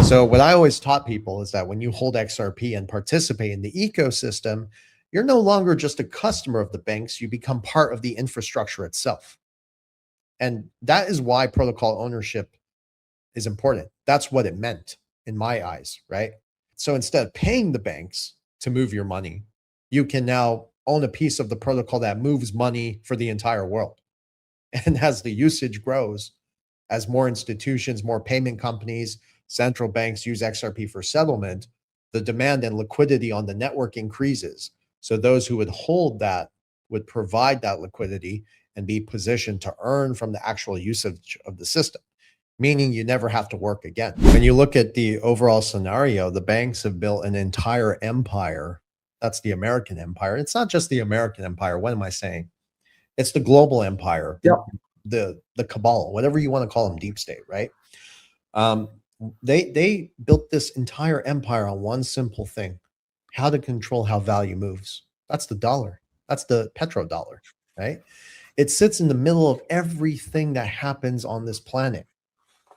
So what I always taught people is that when you hold XRP and participate in the ecosystem, you're no longer just a customer of the banks, you become part of the infrastructure itself. And that is why protocol ownership is important. That's what it meant in my eyes, right? So instead of paying the banks to move your money, you can now own a piece of the protocol that moves money for the entire world. And as the usage grows, as more institutions, more payment companies, central banks use XRP for settlement, the demand and liquidity on the network increases. So those who would hold that would provide that liquidity and be positioned to earn from the actual usage of the system, meaning you never have to work again. When you look at the overall scenario, the banks have built an entire empire. That's the American empire. It's not just the American empire. What am I saying? It's the global empire, the cabal, whatever you want to call them, deep state, right? They built this entire empire on one simple thing: how to control how value moves. That's the dollar. That's the petrodollar, right? It sits in the middle of everything that happens on this planet.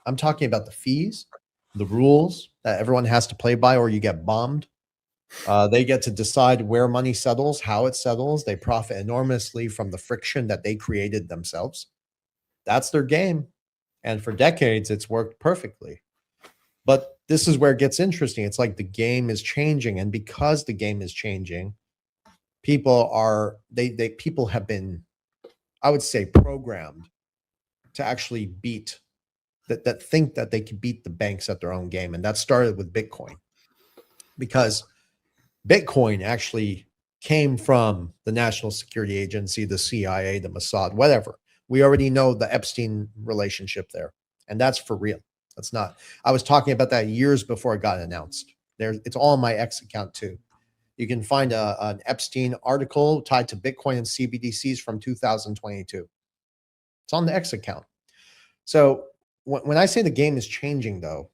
I'm talking about the fees, the rules that everyone has to play by, or you get bombed. They get to decide where money settles, how it settles. They profit enormously from the friction that they created themselves. That's their game. And for decades, it's worked perfectly. But this is where it gets interesting. It's like the game is changing. And because the game is changing, people have been, I would say, programmed to actually beat that think that they can beat the banks at their own game. And that started with Bitcoin, because Bitcoin actually came from the National Security Agency, the CIA, the Mossad, whatever. We already know the Epstein relationship there. And that's for real. That's not, I was talking about that years before it got announced. It's all on my X account too. You can find an Epstein article tied to Bitcoin and CBDCs from 2022. It's on the X account. So when I say the game is changing though,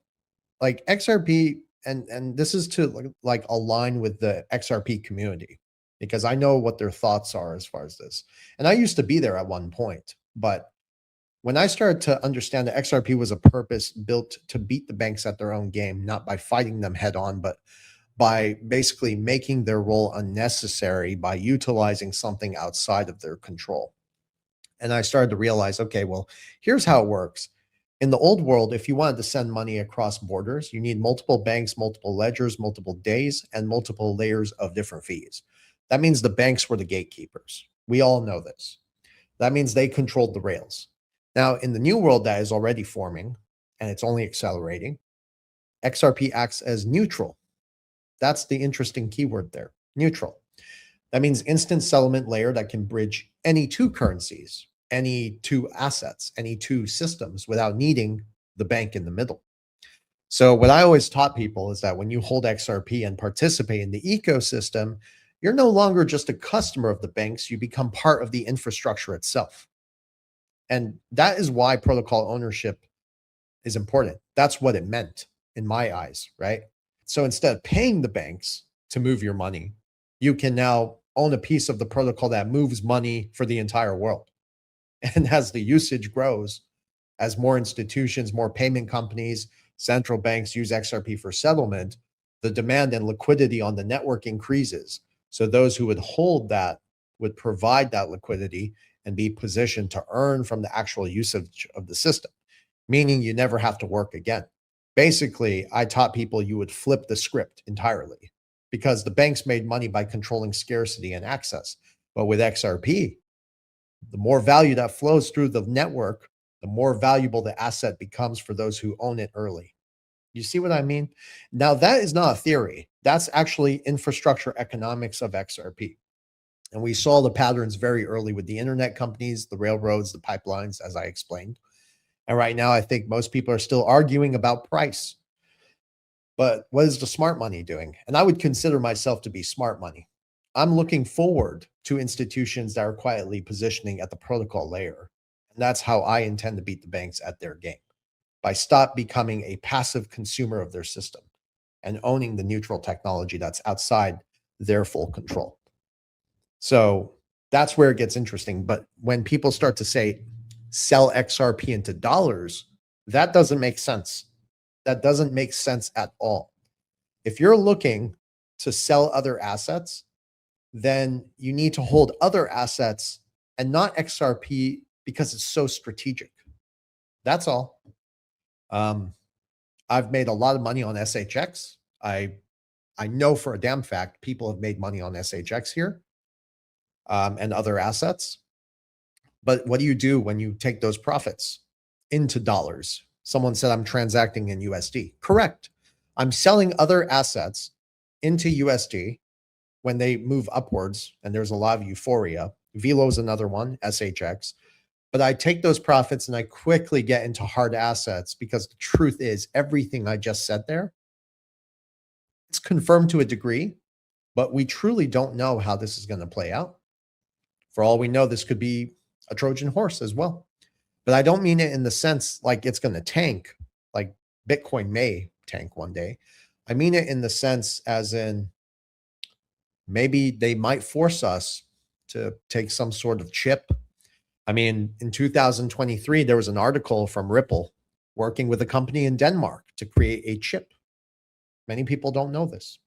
like XRP, and this is to like align with the XRP community, because I know what their thoughts are as far as this. And I used to be there at one point, but when I started to understand that XRP was a purpose built to beat the banks at their own game, not by fighting them head on, but by basically making their role unnecessary by utilizing something outside of their control. And I started to realize, okay, well, here's how it works. In the old world, if you wanted to send money across borders, you need multiple banks, multiple ledgers, multiple days, and multiple layers of different fees. That means the banks were the gatekeepers. We all know this. That means they controlled the rails. Now, in the new world that is already forming, and it's only accelerating, XRP acts as neutral. That's the interesting keyword there, neutral. That means instant settlement layer that can bridge any two currencies, any two assets, any two systems without needing the bank in the middle. So what I always taught people is that when you hold XRP and participate in the ecosystem, you're no longer just a customer of the banks, you become part of the infrastructure itself. And that is why protocol ownership is important. That's what it meant in my eyes, right? So instead of paying the banks to move your money, you can now own a piece of the protocol that moves money for the entire world. And as the usage grows, as more institutions, more payment companies, central banks use XRP for settlement, the demand and liquidity on the network increases. So those who would hold that would provide that liquidity and be positioned to earn from the actual usage of the system, meaning you never have to work again. Basically, I taught people you would flip the script entirely, because the banks made money by controlling scarcity and access. But with XRP, the more value that flows through the network, the more valuable the asset becomes for those who own it early. You see what I mean? Now, that is not a theory. That's actually infrastructure economics of XRP. And we saw the patterns very early with the internet companies, the railroads, the pipelines, as I explained. And right now, I think most people are still arguing about price. But what is the smart money doing? And I would consider myself to be smart money. I'm looking forward to institutions that are quietly positioning at the protocol layer. And that's how I intend to beat the banks at their game, by stop becoming a passive consumer of their system and owning the neutral technology that's outside their full control. So that's where it gets interesting. But when people start to say, sell XRP into dollars, that doesn't make sense. That doesn't make sense at all. If you're looking to sell other assets, then you need to hold other assets and not XRP because it's so strategic. That's all. I've made a lot of money on SHX. I know for a damn fact people have made money on SHX here and other assets. But what do you do when you take those profits into dollars? Someone said I'm transacting in USD. Correct. I'm selling other assets into USD when they move upwards, and there's a lot of euphoria. Velo is another one, SHX. But I take those profits and I quickly get into hard assets because the truth is everything I just said there, it's confirmed to a degree, but we truly don't know how this is going to play out. For all we know, this could be a Trojan horse as well. But I don't mean it in the sense like it's going to tank, like Bitcoin may tank one day. I mean it in the sense as in maybe they might force us to take some sort of chip. I mean, in 2023, there was an article from Ripple working with a company in Denmark to create a chip. Many people don't know this.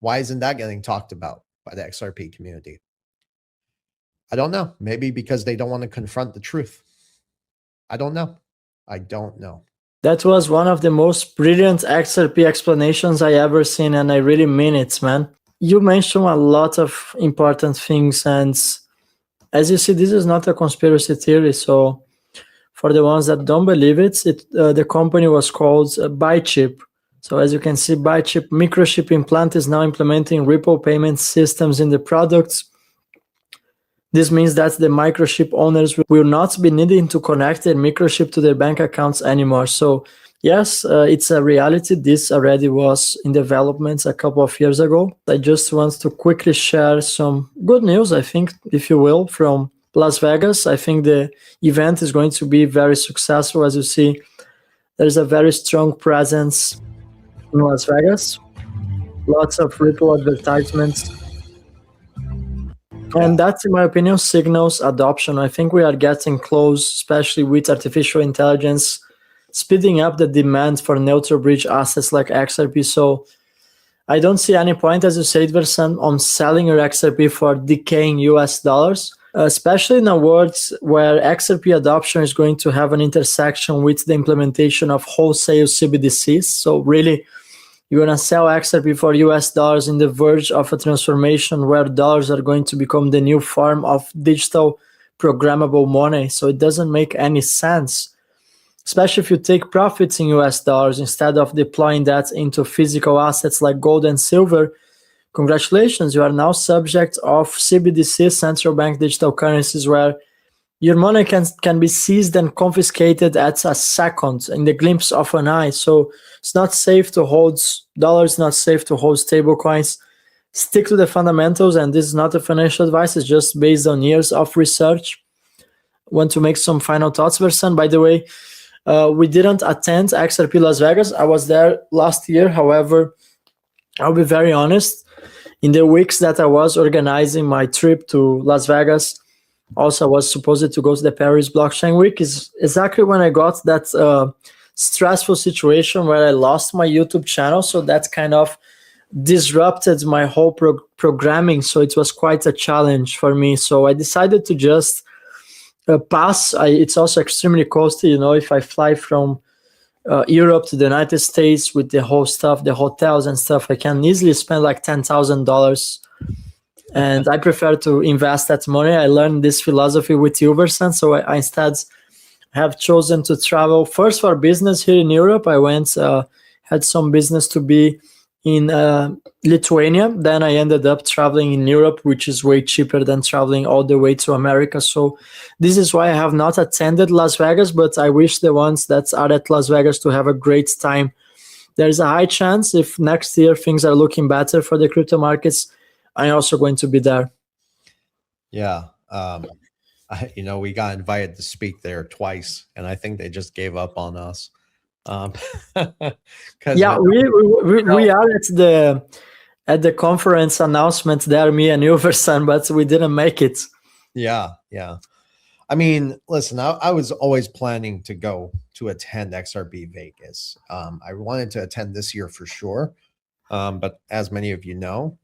Why isn't that getting talked about by the XRP community? I don't know. Maybe because they don't want to confront the truth. I don't know. I don't know. That was one of the most brilliant XRP explanations I ever seen, and I really mean it, man. You mentioned a lot of important things, and as you see, this is not a conspiracy theory. So for the ones that don't believe it, the company was called Bichip. So as you can see, Bichip microchip implant is now implementing Ripple payment systems in the products. This means that the microchip owners will not be needing to connect their microchip to their bank accounts anymore. So yes, it's a reality. This already was in development a couple of years ago. I just want to quickly share some good news, I think, if you will, from Las Vegas. I think the event is going to be very successful. As you see, there's a very strong presence in Las Vegas. Lots of Ripple advertisements. And that, in my opinion, signals adoption. I think we are getting close, especially with artificial intelligence, speeding up the demand for neutral bridge assets like XRP. So I don't see any point, as you said, Versan, on selling your XRP for decaying US dollars, especially in a world where XRP adoption is going to have an intersection with the implementation of wholesale CBDCs. So really, you're going to sell XRP for US dollars in the verge of a transformation where dollars are going to become the new form of digital programmable money. So it doesn't make any sense, especially if you take profits in US dollars instead of deploying that into physical assets like gold and silver. Congratulations, you are now subject of CBDC, central bank digital currencies, where your money can be seized and confiscated at a second in the glimpse of an eye. So it's not safe to hold dollars, not safe to hold stablecoins. Stick to the fundamentals, and this is not a financial advice, it's just based on years of research. Want to make some final thoughts, Versan? By the way, we didn't attend XRP Las Vegas. I was there last year. However, I'll be very honest, in the weeks that I was organizing my trip to Las Vegas, also I was supposed to go to the Paris Blockchain Week, is exactly when I got that stressful situation where I lost my YouTube channel. So that kind of disrupted my whole programming. So it was quite a challenge for me. So I decided to just pass. It's also extremely costly, you know, if I fly from Europe to the United States with the whole stuff, the hotels and stuff, I can easily spend like $10,000. And I prefer to invest that money. I learned this philosophy with Versan. So I instead have chosen to travel first for business here in Europe. I went, had some business to be in Lithuania. Then I ended up traveling in Europe, which is way cheaper than traveling all the way to America. So this is why I have not attended Las Vegas, but I wish the ones that are at Las Vegas to have a great time. There's a high chance if next year things are looking better for the crypto markets, I'm also going to be there. Yeah. You know, we got invited to speak there twice, and I think they just gave up on us. Yeah, we are at the conference announcement there, me and Versan, but we didn't make it. Yeah. I mean, listen, I was always planning to go to attend XRP Vegas. I wanted to attend this year for sure. But as many of you know,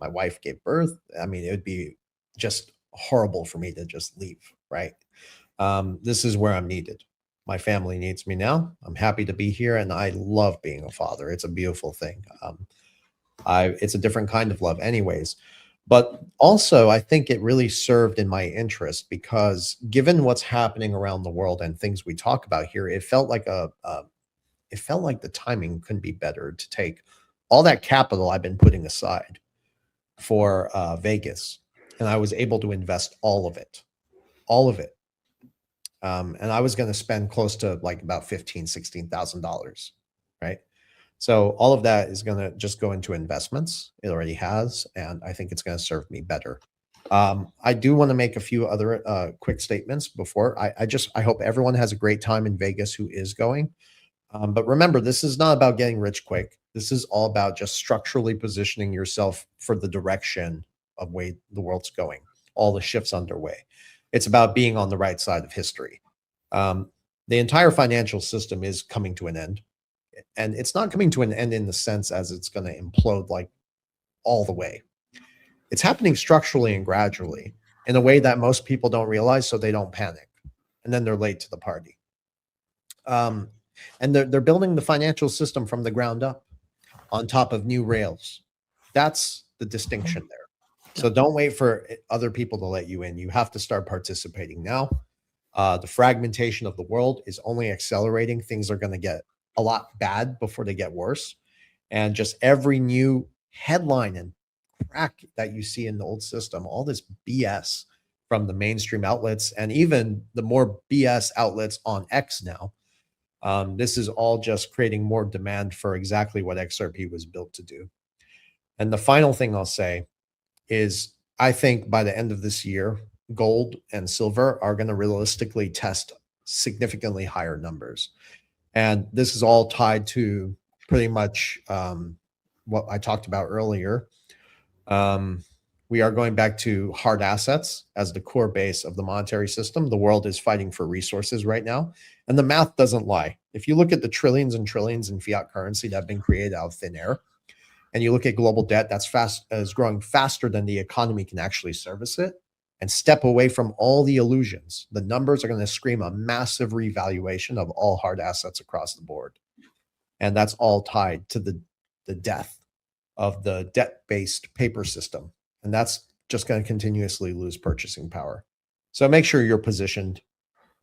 my wife gave birth. I mean, it would be just horrible for me to just leave, right? This is where I'm needed. My family needs me now. I'm happy to be here, and I love being a father. It's a beautiful thing. It's a different kind of love, anyways. But also, I think it really served in my interest because, given what's happening around the world and things we talk about here, it felt like it felt like the timing couldn't be better to take all that capital I've been putting aside for Vegas, and I was able to invest all of it, all of it. And I was going to spend close to like about $16,000, right? So all of that is going to just go into investments. It already has, and I think it's going to serve me better. I do want to make a few other quick statements before. I hope everyone has a great time in Vegas who is going. But remember, this is not about getting rich quick. This is all about just structurally positioning yourself for the direction of way the world's going, all the shifts underway. It's about being on the right side of history. The entire financial system is coming to an end. And it's not coming to an end in the sense as it's going to implode like all the way. It's happening structurally and gradually in a way that most people don't realize, so they don't panic. And then they're late to the party. And they're building the financial system from the ground up on top of new rails. That's the distinction there. So don't wait for other people to let you in. You have to start participating now. The fragmentation of the world is only accelerating. Things are going to get a lot bad before they get worse. And just every new headline and crack that you see in the old system, all this BS from the mainstream outlets and even the more BS outlets on X now, this is all just creating more demand for exactly what XRP was built to do. And the final thing I'll say is I think by the end of this year, gold and silver are going to realistically test significantly higher numbers. And this is all tied to pretty much what I talked about earlier. We are going back to hard assets as the core base of the monetary system. The world is fighting for resources right now. And the math doesn't lie. If you look at the trillions and trillions in fiat currency that have been created out of thin air, and you look at global debt is growing faster than the economy can actually service it, and step away from all the illusions, the numbers are going to scream a massive revaluation of all hard assets across the board. And that's all tied to the death of the debt-based paper system. And that's just going to continuously lose purchasing power. So make sure you're positioned,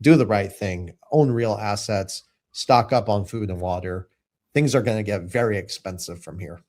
do the right thing, own real assets, stock up on food and water. Things are going to get very expensive from here.